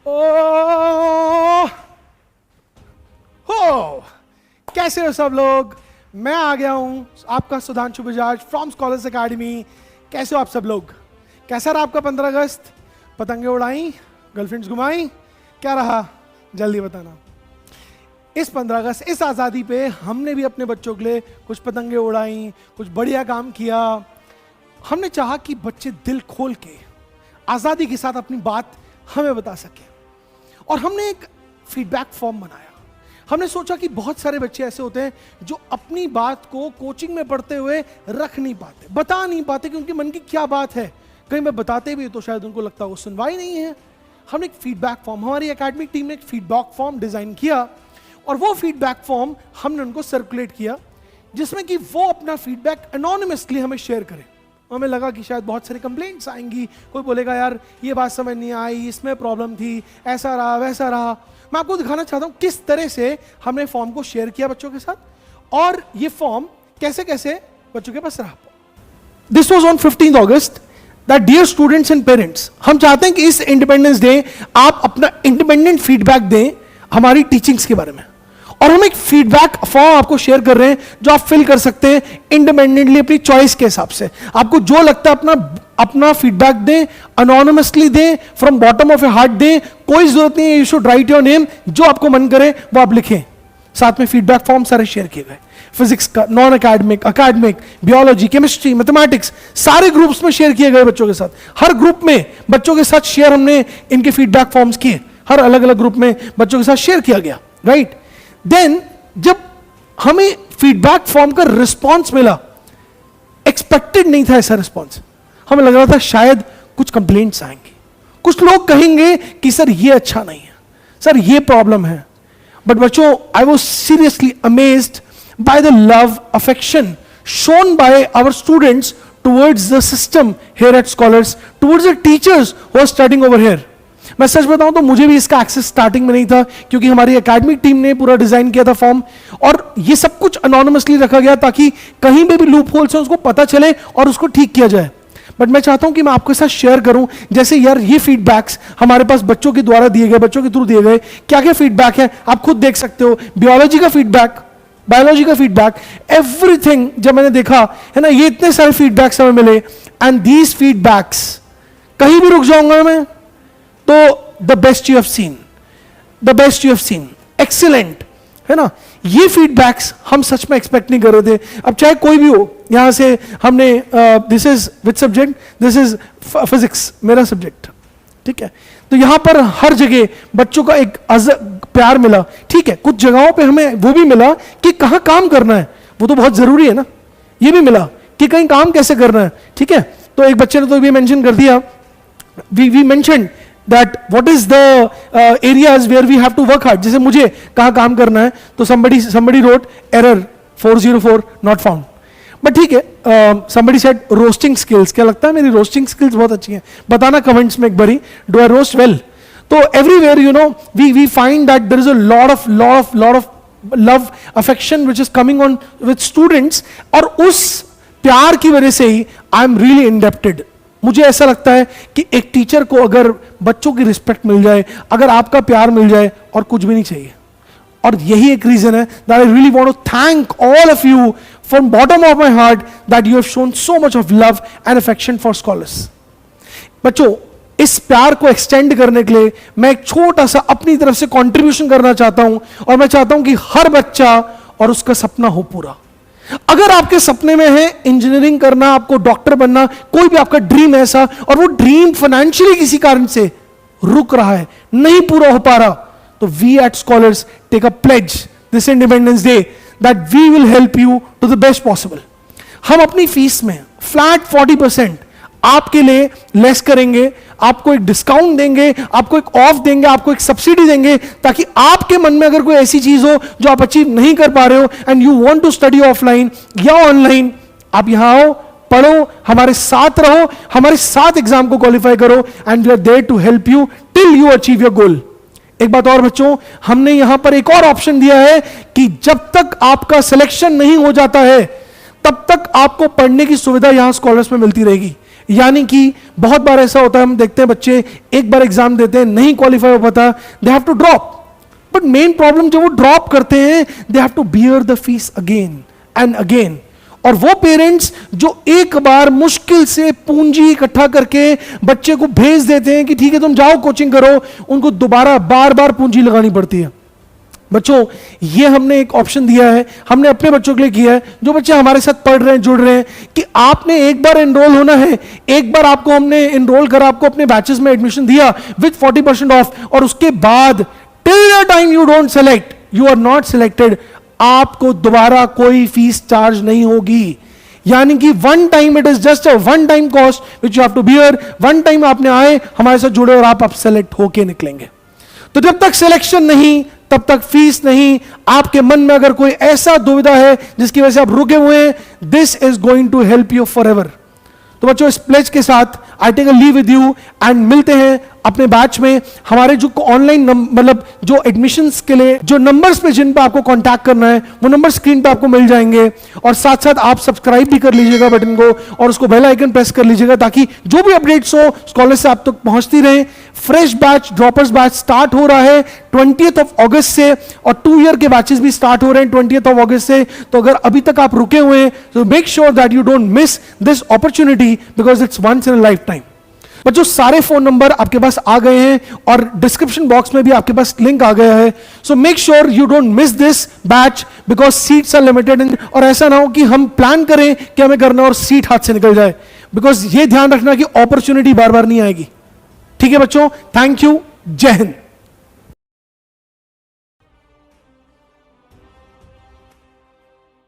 ओ हो, कैसे हो सब लोग? मैं आ गया हूं, आपका Sudhanshu Bajaj from scholars academy. कैसे हो आप सब लोग? कैसा रहा आपका 15 अगस्त? पतंगे उड़ाई, गर्लफ्रेंड्स घुमाई, क्या रहा? जल्दी बताना। इस 15 अगस्त, इस आज़ादी पे हमने भी अपने बच्चों के लिए कुछ पतंगे उड़ाई, कुछ बढ़िया काम किया। हमने चाहा कि बच्चे दिल खोल के आज़ादी के साथ अपनी बात हमें बता सके, और हमने एक फीडबैक फॉर्म बनाया। हमने सोचा कि बहुत सारे बच्चे ऐसे होते हैं जो अपनी बात को कोचिंग में पढ़ते हुए रख नहीं पाते, बता नहीं पाते कि उनके मन की क्या बात है। कहीं मैं बताते भी तो शायद उनको लगता वो सुनवाई नहीं है। हमने एक फीडबैक फॉर्म, हमारी एकेडमिक टीम ने एक फीडबैक फॉर्म डिजाइन किया, और वो फीडबैक फॉर्म हमने उनको सर्कुलेट किया, जिसमें कि वो अपना फीडबैक एनोनिमसली हमें शेयर करें। हमें लगा कि शायद बहुत सारी कंप्लेंट्स आएंगी, कोई बोलेगा यार ये बात समझ नहीं आई, इसमें प्रॉब्लम थी, ऐसा रहा वैसा रहा। मैं आपको दिखाना चाहता हूं किस तरह से हमने फॉर्म को शेयर किया बच्चों के साथ, और ये फॉर्म कैसे कैसे बच्चों के पास रहा। This was on 15 August. That dear students and parents, हम चाहते हैं कि इस इंडिपेंडेंस डे आप अपना इंडिपेंडेंट फीडबैक दें हमारी टीचिंग्स के बारे में, और हम एक फीडबैक फॉर्म आपको शेयर कर रहे हैं जो आप फिल कर सकते हैं इंडिपेंडेंटली अपनी चॉइस के हिसाब से। आपको जो लगता है अपना फीडबैक दें, अनोनिमसली दें, from bottom of your heart दें, कोई जरूरत नहीं है you should write your name, जो आपको मन करे वो आप लिखें। साथ में फीडबैक फॉर्म सारे शेयर किए गए, फिजिक्स का, non academic, academic, biology, chemistry, mathematics, सारे ग्रुप्स में शेयर किए गए बच्चों के साथ। हर ग्रुप में बच्चों के साथ शेयर हमने इनके फीडबैक फॉर्म्स किए, हर अलग अलग ग्रुप में बच्चों के साथ शेयर किया गया, राइट। देन जब हमें फीडबैक फॉर्म का रिस्पॉन्स मिला, एक्सपेक्टेड नहीं था ऐसा रिस्पॉन्स। हमें लग रहा था शायद कुछ कंप्लेंट्स आएंगी, कुछ लोग कहेंगे कि सर ये अच्छा नहीं है, सर ये प्रॉब्लम है। बट बच्चों, I was seriously amazed by the love, affection shown by our students towards the system here at Scholars, towards the teachers who are studying over here. मैं सच बताऊं तो मुझे भी इसका एक्सेस स्टार्टिंग में नहीं था, क्योंकि हमारी एकेडमिक टीम ने पूरा डिजाइन किया था फॉर्म, और ये सब कुछ अनोनिमसली रखा गया ताकि कहीं पे भी लूप होल्स हैं उसको पता चले और उसको ठीक किया जाए। बट मैं चाहता हूं कि मैं आपके साथ शेयर करूं, जैसे यार ये फीडबैक्स हमारे पास बच्चों के द्वारा दिए गए, बच्चों के थ्रू दिए गए, क्या क्या फीडबैक है आप खुद देख सकते हो। बियोलॉजी का फीडबैक, बायोलॉजी का फीडबैक, एवरीथिंग जब मैंने देखा है ना, ये इतने सारे फीडबैक्स हमें मिले, एंड दीज फीडबैक्स, कहीं भी रुक जाऊंगा मैं तो the best you have seen, the best you have seen, excellent, है ना। ये फीडबैक्स हम सच में एक्सपेक्ट नहीं कर रहे थे। अब चाहे कोई भी हो, यहां से हमने this is which subject, this is physics मेरा सब्जेक्ट, ठीक है। तो यहां पर हर जगह बच्चों का एक प्यार मिला, ठीक है। कुछ जगहों पे हमें वो भी मिला कि कहां काम करना है, वो तो बहुत जरूरी है ना। ये भी मिला कि कहीं काम कैसे करना है, ठीक है। तो एक बच्चे ने तो ये मेंशन कर दिया, we mention that what is the areas where we have to work hard. जैसे मुझे कहां काम करना है, तो somebody wrote error 404 not found, but ठीक है। somebody said रोस्टिंग स्किल्स, क्या लगता है मेरी रोस्टिंग स्किल्स बहुत अच्छी हैं? बताना कमेंट्स में एक बारी, डू आई रोस्ट वेल? तो everywhere you know we find that there is a lot of love, affection which is coming on with students, और उस प्यार की वजह से ही आई एम रियली इंडेप्टेड। मुझे ऐसा लगता है कि एक टीचर को अगर बच्चों की रिस्पेक्ट मिल जाए, अगर आपका प्यार मिल जाए, और कुछ भी नहीं चाहिए। और यही एक रीजन है that I really want to thank all of you from bottom of my heart that you have shown so much of love and affection for scholars. बच्चों, इस प्यार को एक्सटेंड करने के लिए मैं एक छोटा सा अपनी तरफ से कंट्रीब्यूशन करना चाहता हूं, और मैं चाहता हूं कि हर बच्चा और उसका सपना हो पूरा। अगर आपके सपने में है इंजीनियरिंग करना, आपको डॉक्टर बनना, कोई भी आपका ड्रीम है ऐसा, और वो ड्रीम फाइनेंशियली किसी कारण से रुक रहा है, नहीं पूरा हो पा रहा, तो we at scholars take a pledge this independence day that we will help you to the best possible. हम अपनी फीस में फ्लैट 40% आपके लिए लेस करेंगे, आपको एक डिस्काउंट देंगे, आपको एक ऑफ देंगे, आपको एक सब्सिडी देंगे, ताकि आपके मन में अगर कोई ऐसी चीज हो जो आप अचीव नहीं कर पा रहे हो and you want to study offline या ऑनलाइन, आप यहां आओ, पढ़ो, हमारे साथ रहो, हमारे साथ एग्जाम को क्वालिफाई करो, and we are there to help you till you achieve your goal. एक बात और बच्चों, हमने यहां पर एक और ऑप्शन दिया है कि जब तक आपका सिलेक्शन नहीं हो जाता है, तब तक आपको पढ़ने की सुविधा यहां स्कॉलर्स में मिलती रहेगी। यानी कि बहुत बार ऐसा होता है, हम देखते हैं बच्चे एक बार एग्जाम देते हैं, नहीं क्वालिफाई हो पाता, they have to drop. But main problem जब वो ड्रॉप करते हैं, they have to bear the fees again and again. और वो पेरेंट्स जो एक बार मुश्किल से पूंजी इकट्ठा करके बच्चे को भेज देते हैं कि ठीक है तुम जाओ कोचिंग करो, उनको दोबारा बार बार पूंजी लगानी पड़ती है। बच्चों, ये हमने एक ऑप्शन दिया है, हमने अपने बच्चों के लिए किया है, जो बच्चे हमारे साथ पढ़ रहे हैं, जुड़ रहे हैं, कि आपने एक बार एनरोल होना है, एक बार आपको हमने एनरोल करा, आपको अपने बैचेस में एडमिशन दिया विद 40% ऑफ, और उसके बाद till the time you don't select, you are not selected, आपको दोबारा कोई फीस चार्ज नहीं होगी। यानी कि one time, it is just a one time cost which you have to bear. One time आपने आए, हमारे साथ जुड़े और आप सेलेक्ट होके निकलेंगे। तो जब तक सिलेक्शन नहीं तब तक फीस नहीं। आपके मन में अगर कोई ऐसा दुविधा है जिसकी वजह से आप रुके हुए हैं, this is going to help you for ever. तो बच्चों, इस प्लेज के साथ I take a leave with you and मिलते हैं अपने बैच में। हमारे जो ऑनलाइन मतलब जो एडमिशंस के लिए जो नंबर्स पे जिन पे आपको कांटेक्ट करना है, वो नंबर स्क्रीन पे आपको मिल जाएंगे। और साथ साथ आप सब्सक्राइब भी कर लीजिएगा बटन को, और उसको बेल आइकन प्रेस कर लीजिएगा, ताकि जो भी अपडेट्स हो स्कॉलर से आप तक पहुंचती रहे। Fresh batch, droppers batch start हो रहा है 20th ऑफ अगस्त से, और 2 ईयर के बैचेस भी स्टार्ट हो रहे हैं 20th ऑफ अगस्त से। तो अगर अभी तक आप रुके हुए हैं, तो make sure that you don't miss this opportunity, because it's once in a lifetime. बच्चों, सारे फोन नंबर आपके पास आ गए हैं और डिस्क्रिप्शन बॉक्स में भी आपके पास लिंक आ गया है। So make sure you don't miss this batch, because seats are limited. और ऐसा ना हो कि हम प्लान करें कि हमें करना और सीट हाथ से निकल जाए, बिकॉज ये ध्यान रखना कि अपॉर्चुनिटी बार बार नहीं आएगी। ठीक है बच्चों, थैंक यू, जय हिंद।